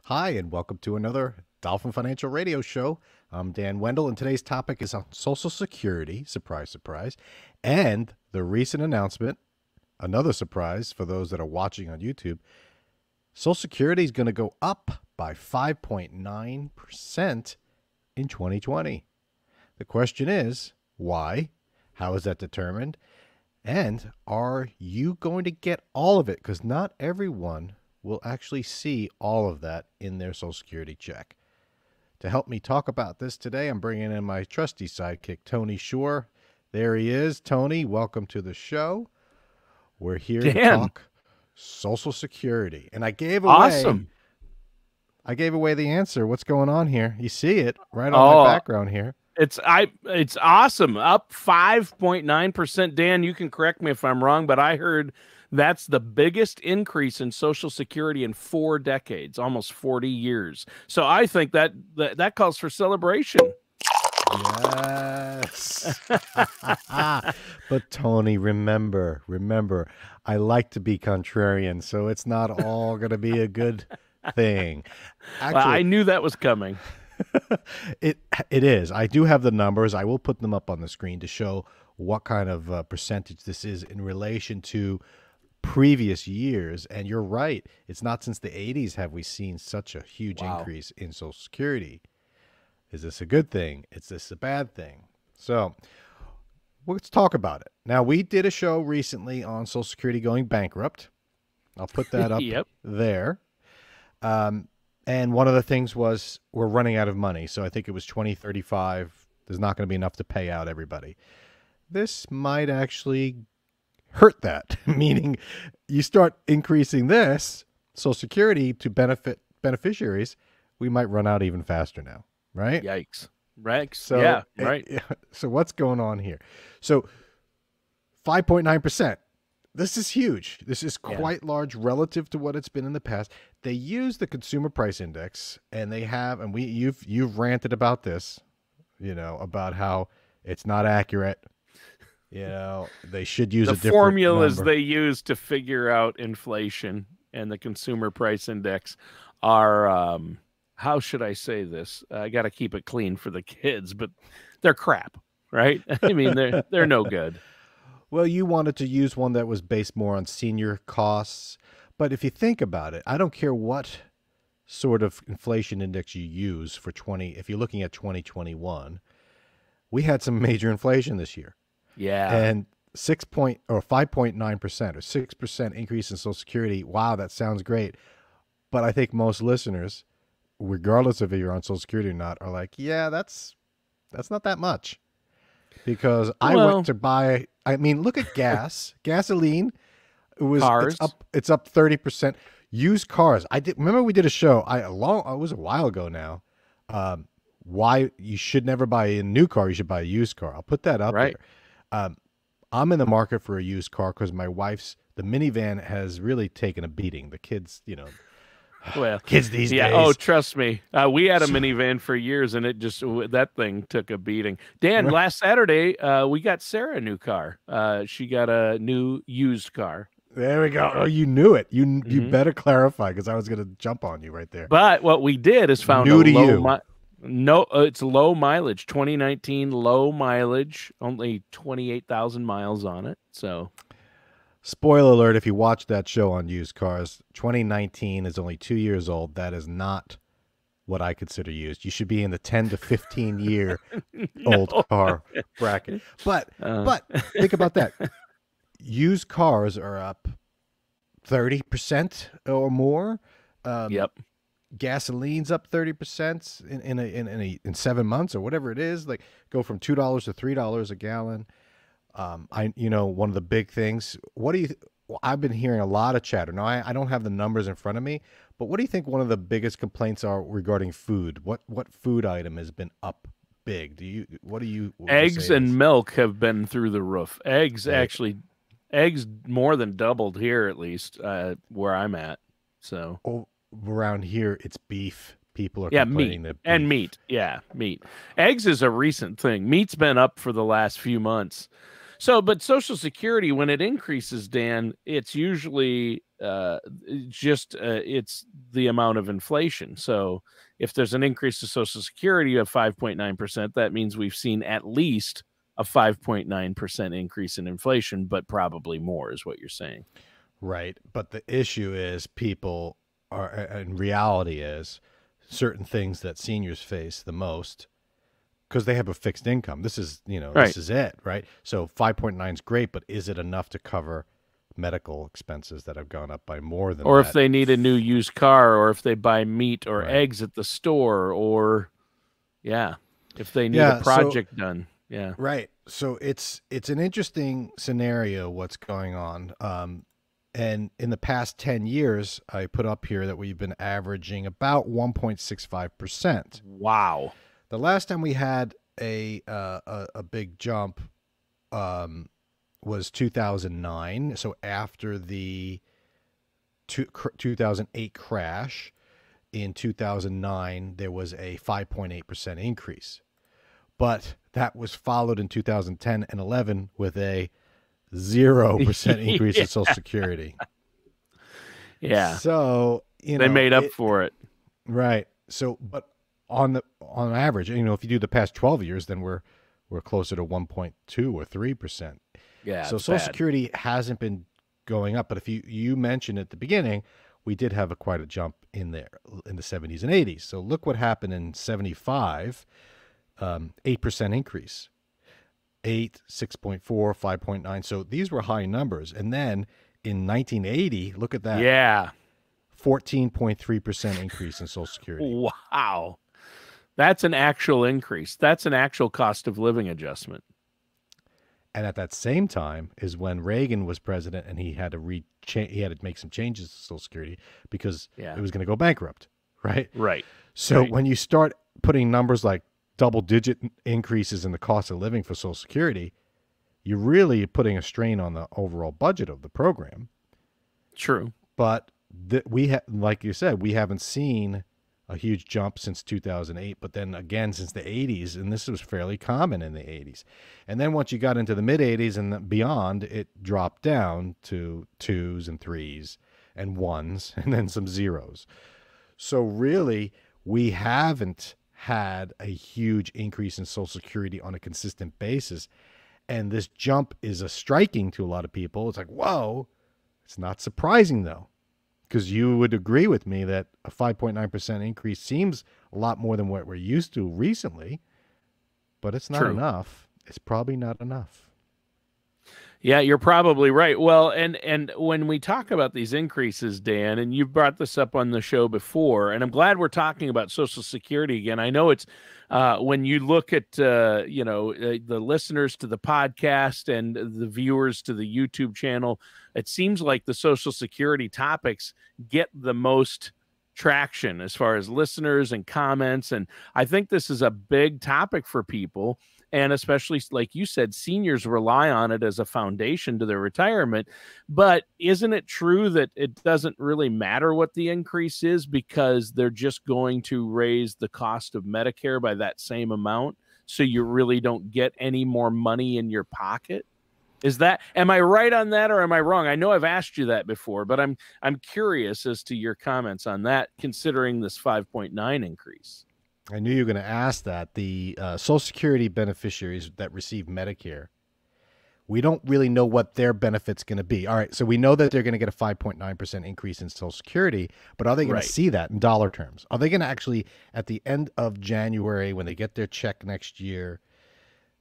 Hi, and welcome to another Dolphin Financial Radio Show. I'm Dan Wendell, and today's topic is on Social Security. Surprise, surprise. And the recent announcement, another surprise for those that are watching on YouTube. Social Security is going to go up by 5.9% in 2020. The question is, why? How is that determined? And are you going to get all of it? Because not everyone will actually see all of that in their Social Security check. To help me talk about this today, I'm bringing in my trusty sidekick, Tony Shore. There he is. Tony, welcome to the show. We're here to Dan, talk Social Security. And I gave awesome. away the answer. What's going on here? You see it right on my Oh, background here. it's awesome. Up 5.9%. Dan, you can correct me if I'm wrong, but I heard that's the biggest increase in Social Security in 4 decades, almost 40 years. So I think that calls for celebration. Yes. But Tony, remember, I like to be contrarian, so it's not all going to be a good thing. Well, I knew that was coming. It is. I do have the numbers. I will put them up on the screen to show what kind of percentage this is in relation to previous years. And you're right. It's not since the 80s have we seen such a huge increase in Social Security. Is this a good thing? Is this a bad thing? So let's talk about it. Now, we did a show recently on Social Security going bankrupt. I'll put that up Yep. there. And one of the things was we're running out of money. So I think it was 2035. There's not going to be enough to pay out everybody. This might actually hurt that, meaning you start increasing this Social Security to benefit beneficiaries, we might run out even faster now, right? Yikes. Rex. So, Yeah, right. So what's going on here? So 5.9%. This is huge. This is quite large relative to what it's been in the past. They use the consumer price index, and they have, and you've ranted about this, about how it's not accurate. They should use The a different formulas number. they use to figure out inflation and the consumer price index are how should I say this? I got to keep it clean for the kids, but they're crap, right? I mean, they're no good. Well, you wanted to use one that was based more on senior costs. But if you think about it, I don't care what sort of inflation index you use for if you're looking at 2021, we had some major inflation this year. Yeah. And 5.9% or 6% increase in Social Security. Wow, that sounds great. But I think most listeners, regardless of if you're on Social Security or not, are like, yeah, that's not that much. Because I went to buy, look at gasoline. Cars. It's up 30%. Used cars. Remember we did a show. It was a while ago now. Why you should never buy a new car, you should buy a used car. I'll put that up Right. there. I'm in the market for a used car because the minivan has really taken a beating. The kids, Well, kids these days. Oh, trust me. We had a minivan for years, and that thing took a beating. Dan, last Saturday, we got Sarah a new car. She got a new used car. There we go. Oh, you knew it. You better clarify because I was going to jump on you right there. But what we did is found New a to low you. no, it's low mileage, 2019 low mileage, only 28,000 miles on it. So, Spoiler alert, if you watch that show on used cars, 2019 is only 2 years old. That is not what I consider used. You should be in the 10 to 15 year old car bracket. But think about that. Used cars are up 30% or more. yep. Gasoline's up 30% in 7 months or whatever it is. Like go from $2 to $3 a gallon. One of the big things. I've been hearing a lot of chatter. Now I don't have the numbers in front of me, but what do you think one of the biggest complaints are regarding food? What food item has been up big? What would you Eggs say and milk have been through the roof. Eggs more than doubled here, at least where I'm at. So around here, it's beef. People are meat complaining that and meat. Yeah, meat. Eggs is a recent thing. Meat's been up for the last few months. So, but Social Security, when it increases, Dan, it's usually it's the amount of inflation. So if there's an increase to Social Security of 5.9%, that means we've seen at least a 5.9% increase in inflation, but probably more is what you're saying. Right. But the issue is people are, in reality is certain things that seniors face the most because they have a fixed income. This is, Right. this is it, right? So 5.9 is great, but is it enough to cover medical expenses that have gone up by more than Or if that? they need a new used car, or if they buy meat or Right. eggs at the store, or if they need a Yeah, so project done. Yeah. right. So it's an interesting scenario what's going on. And in the past 10 years, I put up here that we've been averaging about 1.65%. Wow. The last time we had a big jump was 2009. So after the 2008 crash, in 2009 there was a 5.8% increase. But that was followed in 2010 and 11 with a 0% increase in Social Security. Yeah. So, They made up for it. Right. So, but on average, if you do the past 12 years, then we're closer to 1.2 or 3%. Yeah. So Social Security hasn't been going up, but if you mentioned at the beginning, we did have quite a jump in there in the 70s and 80s. So look what happened in 75, 8% increase. 8, 6.4, 5.9. So these were high numbers. And then in 1980, look at that. Yeah. 14.3% increase in Social Security. Wow. That's an actual increase. That's an actual cost of living adjustment. And at that same time is when Reagan was president and he had to make some changes to Social Security because it was going to go bankrupt, right? Right. So when you start putting numbers like double-digit increases in the cost of living for Social Security, you're really putting a strain on the overall budget of the program. True. But like you said, we haven't seen a huge jump since 2008, but then again since the 80s, and this was fairly common in the 80s. And then once you got into the mid-80s and beyond, it dropped down to 2s and 3s and 1s and then some 0s. So really, we haven't had a huge increase in Social Security on a consistent basis. And this jump is striking to a lot of people. It's like, whoa, it's not surprising though. Because you would agree with me that a 5.9% increase seems a lot more than what we're used to recently, but it's not enough. It's probably not enough. Yeah, you're probably right. Well, and when we talk about these increases, Dan, and you've brought this up on the show before, and I'm glad we're talking about Social Security again. I know it's when you look at the listeners to the podcast and the viewers to the YouTube channel, it seems like the Social Security topics get the most traction as far as listeners and comments, and I think this is a big topic for people. And especially, like you said, seniors rely on it as a foundation to their retirement. But isn't it true that it doesn't really matter what the increase is because they're just going to raise the cost of Medicare by that same amount? So you really don't get any more money in your pocket? Am I right on that or am I wrong? I know I've asked you that before, but I'm curious as to your comments on that, considering this 5.9 increase. I knew you were going to ask that. The Social Security beneficiaries that receive Medicare, we don't really know what their benefit's going to be. All right, so we know that they're going to get a 5.9% increase in Social Security, but are they going to see that in dollar terms? Are they going to actually, at the end of January, when they get their check next year,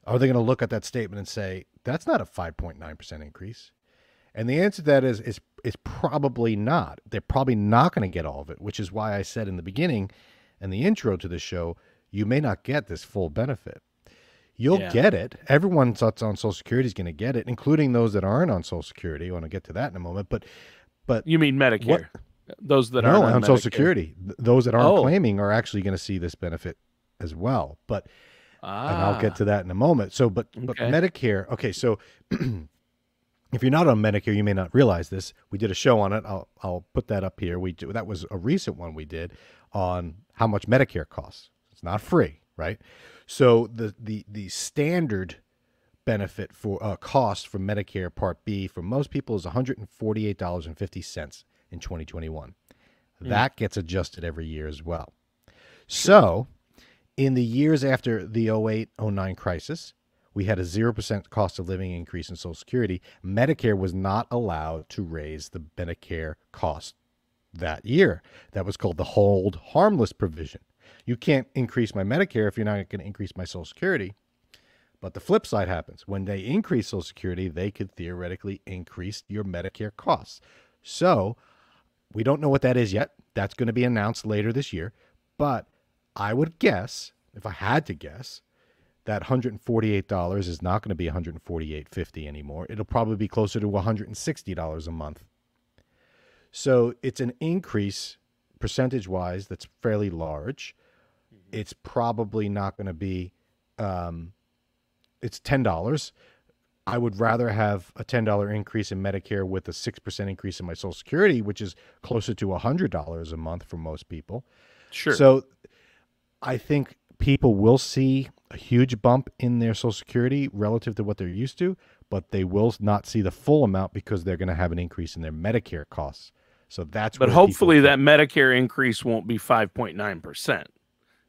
are they going to look at that statement and say, that's not a 5.9% increase? And the answer to that is probably not. They're probably not going to get all of it, which is why I said in the beginning, and the intro to the show, you may not get this full benefit. You'll get it. Everyone that's on Social Security is going to get it, including those that aren't on Social Security. I want to get to that in a moment. But you mean Medicare? Those that aren't on Social Security. Those that aren't claiming are actually going to see this benefit as well. But and I'll get to that in a moment. So, but Medicare. Okay, so if you're not on Medicare, you may not realize this. We did a show on it. I'll put that up here. That was a recent one we did on how much Medicare costs. It's not free, right? So the standard benefit for cost for Medicare Part B for most people is $148.50 in 2021. That gets adjusted every year as well. So in the years after the 08-09 crisis, we had a 0% cost of living increase in Social Security. Medicare was not allowed to raise the Medicare cost that year. That was called the hold harmless provision. You can't increase my Medicare if you're not going to increase my Social Security. But the flip side happens. When they increase Social Security, they could theoretically increase your Medicare costs. So we don't know what that is yet. That's going to be announced later this year. But I would guess, if I had to guess, that $148 is not going to be $148.50 anymore. It'll probably be closer to $160 a month. So it's an increase percentage-wise that's fairly large. It's probably not going to be, it's $10. I would rather have a $10 increase in Medicare with a 6% increase in my Social Security, which is closer to $100 a month for most people. Sure. So I think people will see a huge bump in their Social Security relative to what they're used to, but they will not see the full amount because they're going to have an increase in their Medicare costs. So that's. But hopefully that Medicare increase won't be 5.9%.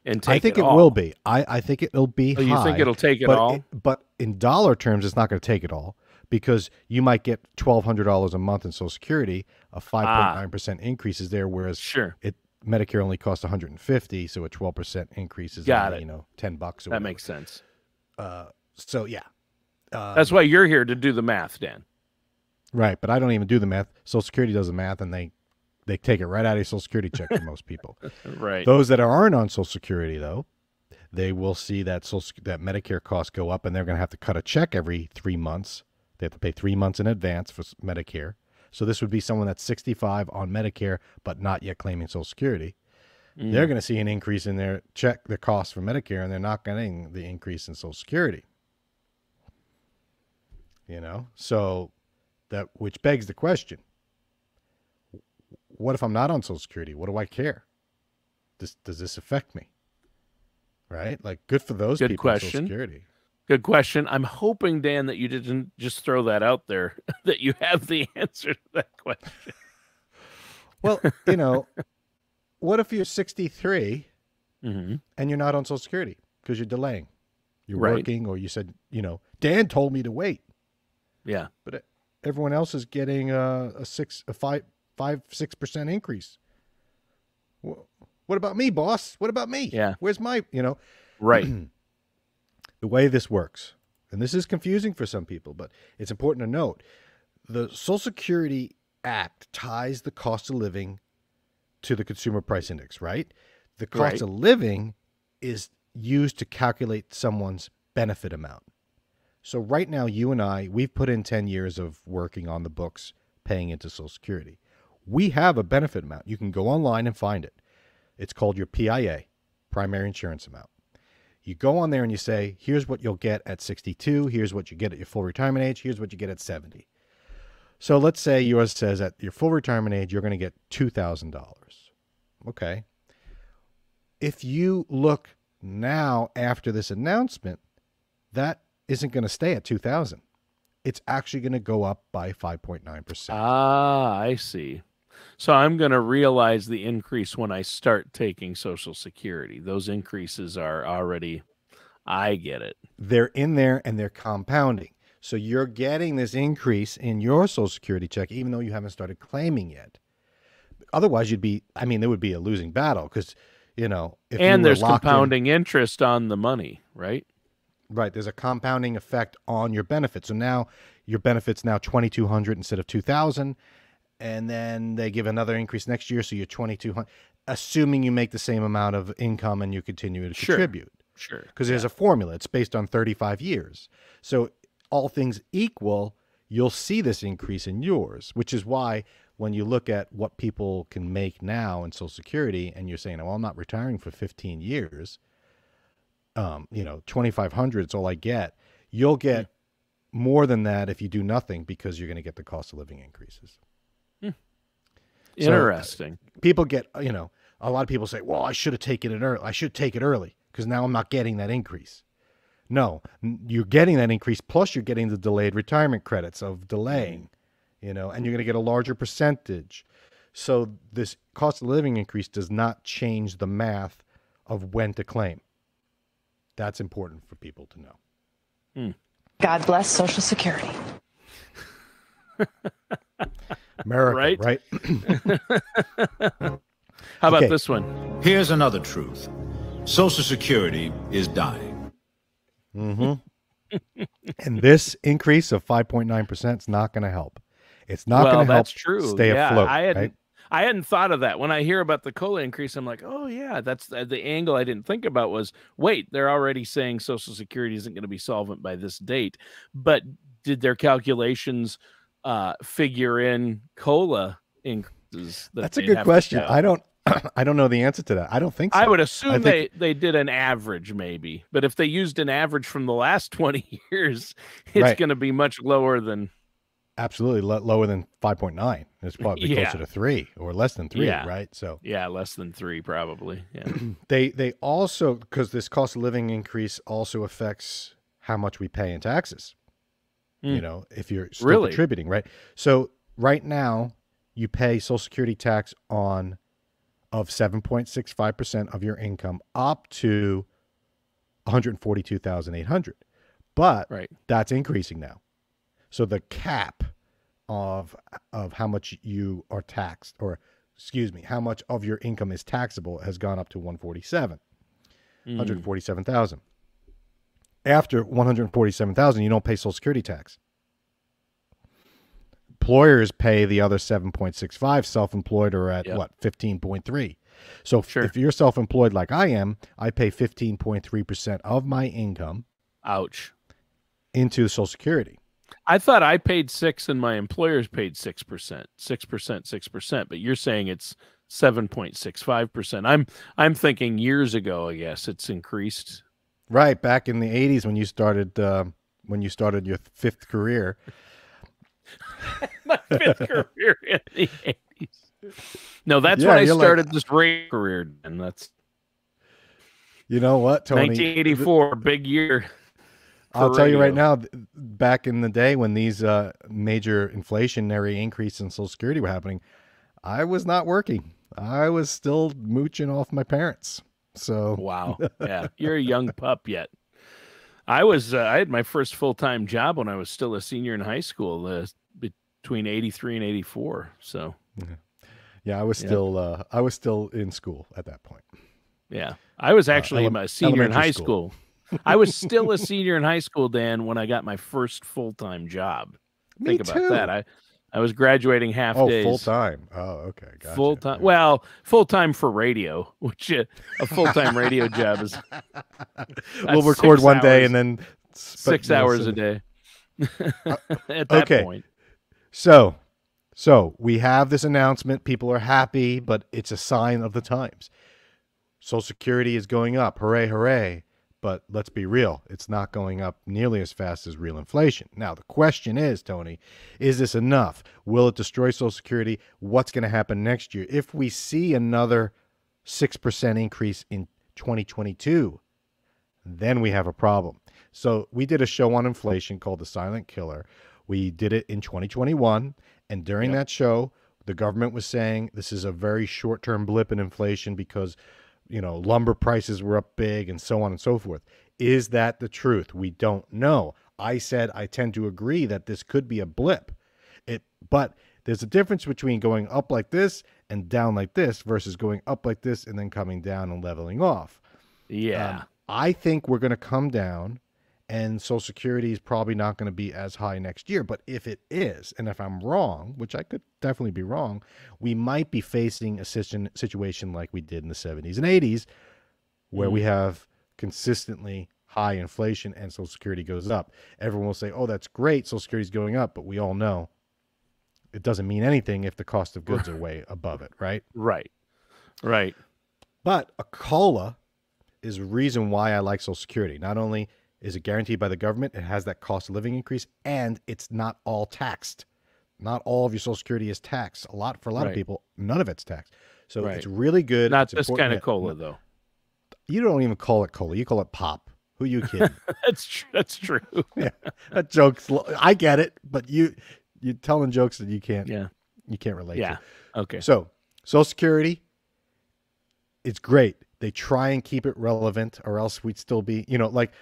And I think it will be. I think it'll be high. You think it'll take it all? But in dollar terms, it's not going to take it all because you might get $1,200 a month in Social Security. A 5.9% increase is there, whereas Medicare only costs $150, so a 12% increase is only, $10 or that whatever. makes sense. So yeah, that's why you're here to do the math, Dan. Right, but I don't even do the math. Social Security does the math, and they take it right out of your Social Security check for most people. Right. Those that aren't on Social Security, though, they will see that that Medicare costs go up, and they're going to have to cut a check every 3 months. They have to pay 3 months in advance for Medicare. So this would be someone that's 65 on Medicare but not yet claiming Social Security. They're going to see an increase in their check, their cost for Medicare, and they're not getting the increase in Social Security. So that which begs the question: what if I'm not on Social Security? What do I care? Does this affect me? Right? Like, good for those people on Social Security. Good question. I'm hoping, Dan, that you didn't just throw that out there, that you have the answer to that question. Well, what if you're 63 and you're not on Social Security because you're delaying? You're working, or you said, Dan told me to wait. Yeah. But everyone else is getting a 5-6% increase. What about me, boss? What about me? Yeah. Where's my, Right. The way this works, and this is confusing for some people, but it's important to note, the Social Security Act ties the cost of living to the Consumer Price Index, right? The cost of living is used to calculate someone's benefit amount. So right now, you and I, we've put in 10 years of working on the books, paying into Social Security. We have a benefit amount. You can go online and find it. It's called your PIA, primary insurance amount. You go on there and you say, here's what you'll get at 62. Here's what you get at your full retirement age. Here's what you get at 70. So let's say yours says at your full retirement age, you're going to get $2,000. Okay. If you look now after this announcement, that isn't going to stay at 2,000. It's actually going to go up by 5.9%. Ah, I see. So I'm going to realize the increase when I start taking Social Security. Those increases are already, I get it. They're in there and they're compounding. So you're getting this increase in your Social Security check, even though you haven't started claiming yet. Otherwise, there would be a losing battle because, and there's compounding interest on the money, right? Right. There's a compounding effect on your benefits. So now your benefit's now $2,200 instead of $2,000. And then they give another increase next year, so you're $2,200, assuming you make the same amount of income and you continue to contribute. Sure. Because there's a formula. It's based on 35 years. So all things equal, you'll see this increase in yours, which is why when you look at what people can make now in Social Security and you're saying, well, I'm not retiring for 15 years, $2,500 is all I get. You'll get more than that if you do nothing because you're going to get the cost of living increases. Interesting. So, people get, a lot of people say, well, I should have taken it early. I should take it early because now I'm not getting that increase. No, you're getting that increase. Plus you're getting the delayed retirement credits of delaying, and you're going to get a larger percentage. So this cost of living increase does not change the math of when to claim. That's important for people to know. God bless Social Security. America, right? How about Okay. this one? Here's another truth. Social Security is dying. And this increase of 5.9% is not going to help. It's not going to help that's true. stay afloat. I hadn't thought of that. When I hear about the COLA increase, I'm like, oh yeah, that's the angle I didn't think about was, wait, they're already saying Social Security isn't going to be solvent by this date. But did their calculations figure in COLA increases? That's a good question. I don't know the answer to that. I don't think so. I would assume they did an average maybe, but if they used an average from the last 20 years, it's going to be much lower than. Absolutely lower than 5.9. It's probably closer to 3 or less than 3, right? So less than 3 probably. Yeah. They also, because this cost of living increase also affects how much we pay in taxes. You know, if you're still contributing, right? So right now you pay Social Security tax of 7.65% of your income up to $142,800. But that's increasing now. So the cap of how much you are taxed, or excuse me, how much of your income is taxable has gone up to 147,000. After 147,000, you don't pay Social Security tax. Employers pay the other 7.65. Self-employed are at 15.3. So if you're self-employed like I am, I pay 15.3% of my income. Ouch. Into Social Security. I thought I paid 6 and my employers paid 6%, 6%, but you're saying it's 7.65%. I'm thinking years ago, I guess it's increased. Right, back in the 80s when you started your 5th career. My 5th career in the 80s. No, that's when I started this radio career, and that's. You know what, Tony? 1984, big year. I'll tell you right now, back in the day when these major inflationary increases in Social Security were happening, I was not working. I was still mooching off my parents. So wow, yeah, you're a young pup yet. I had my first full-time job when I was still a senior in high school, between 83 and 84. So yeah, I was still in school at that point. Yeah, I was actually a senior in high school. I was still a senior in high school, Dan, when I got my first full-time job. Think about that. I was graduating half days. Full-time. Oh, okay. Gotcha. Full-time. Yeah. Well, full-time for radio, which a full-time radio job is. We'll record one day and then 6 hours a day. At that point. So we have this announcement. People are happy, but it's a sign of the times. Social Security is going up. Hooray, hooray. But let's be real, it's not going up nearly as fast as real inflation. Now, the question is, Tony, is this enough? Will it destroy Social Security? What's going to happen next year? If we see another 6% increase in 2022, then we have a problem. So we did a show on inflation called The Silent Killer. We did it in 2021, and during that show, the government was saying this is a very short-term blip in inflation because lumber prices were up big and so on and so forth. Is that the truth? We don't know. I said I tend to agree that this could be a blip. But there's a difference between going up like this and down like this versus going up like this and then coming down and leveling off. Yeah. I think we're going to come down, and Social Security is probably not going to be as high next year. But if it is, and if I'm wrong, which I could definitely be wrong, we might be facing a situation like we did in the 70s and 80s where we have consistently high inflation and Social Security goes up. Everyone will say, oh, that's great, Social Security is going up, but we all know it doesn't mean anything if the cost of goods are way above it, right? Right. But a COLA is a reason why I like Social Security. Not only is it guaranteed by the government, it has that cost of living increase, and it's not all taxed. Not all of your Social Security is taxed. For a lot of people, none of it's taxed. So it's really good. Not this kind of COLA, though. You don't even call it COLA. You call it POP. Who are you kidding? That's true. Yeah, that joke's. I get it, but you're telling jokes that you can't. Yeah. You can't relate to. Okay. So Social Security, it's great. They try and keep it relevant, or else we'd still be, like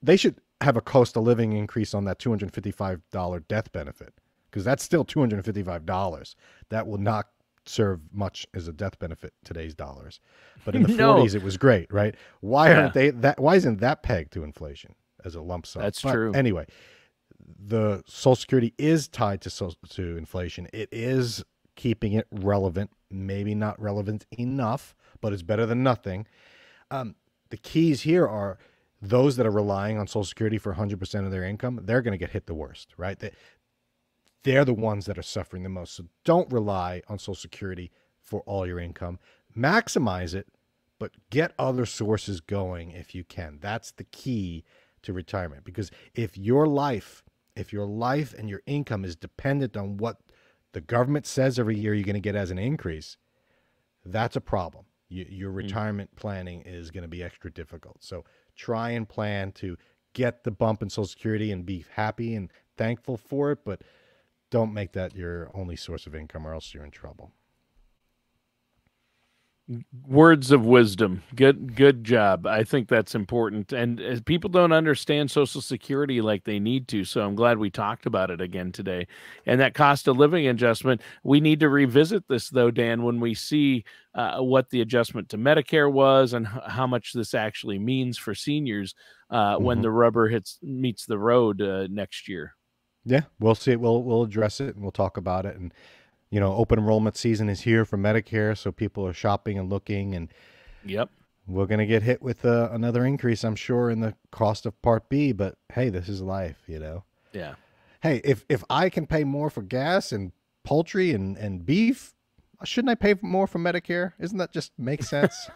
they should have a cost of living increase on that $255 death benefit, because that's still $255. That will not serve much as a death benefit today's dollars. But in the No. 40s, it was great, right? Why aren't they that? Why isn't that pegged to inflation as a lump sum? That's But true. Anyway, the Social Security is tied to inflation. It is keeping it relevant, maybe not relevant enough, but it's better than nothing. The keys here are those that are relying on Social Security for 100% of their income. They're going to get hit the worst, right? They're the ones that are suffering the most. So don't rely on Social Security for all your income. Maximize it, but get other sources going if you can. That's the key to retirement, because if your life and your income is dependent on what the government says every year you're going to get as an increase, that's a problem. Your retirement planning is going to be extra difficult. So try and plan to get the bump in Social Security and be happy and thankful for it, but don't make that your only source of income, or else you're in trouble. Words of wisdom. Good job. I think that's important. And as people don't understand Social Security like they need to, so I'm glad we talked about it again today. And that cost of living adjustment, we need to revisit this, though, Dan, when we see what the adjustment to Medicare was and how much this actually means for seniors when the rubber meets the road next year. Yeah, we'll see it. We'll address it, and we'll talk about it. And open enrollment season is here for Medicare, so people are shopping and looking, and we're going to get hit with another increase, I'm sure, in the cost of Part B. But hey, this is life, Yeah. Hey, if I can pay more for gas and poultry and beef, shouldn't I pay more for Medicare? Isn't that just make sense?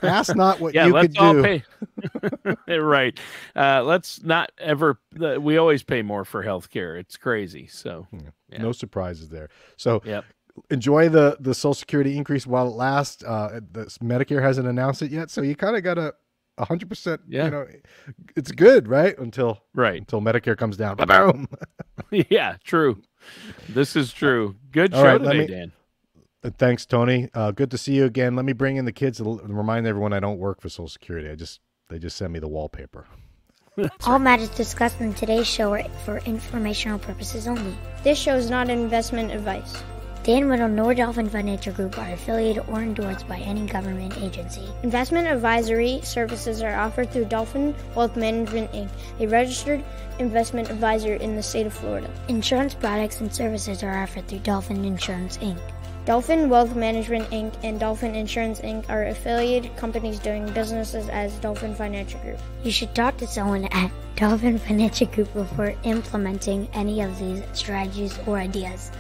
Ask not what you could do. Pay. Right. Let's not ever. We always pay more for health care. It's crazy. So no surprises there. So enjoy the Social Security increase while it lasts. Medicare hasn't announced it yet, so you kind of got a 100%. It's good, right? Until Medicare comes down. Boom. Yeah, true. This is true. Good show today, Dan. Thanks, Tony. Good to see you again. Let me bring in the kids and remind everyone I don't work for Social Security. They just send me the wallpaper. All matters discussed in today's show are for informational purposes only. This show is not investment advice. Dan Riddle nor Dolphin Financial Group are affiliated or endorsed by any government agency. Investment advisory services are offered through Dolphin Wealth Management, Inc., a registered investment advisor in the state of Florida. Insurance products and services are offered through Dolphin Insurance, Inc. Dolphin Wealth Management, Inc. and Dolphin Insurance, Inc. are affiliated companies doing businesses as Dolphin Financial Group. You should talk to someone at Dolphin Financial Group before implementing any of these strategies or ideas.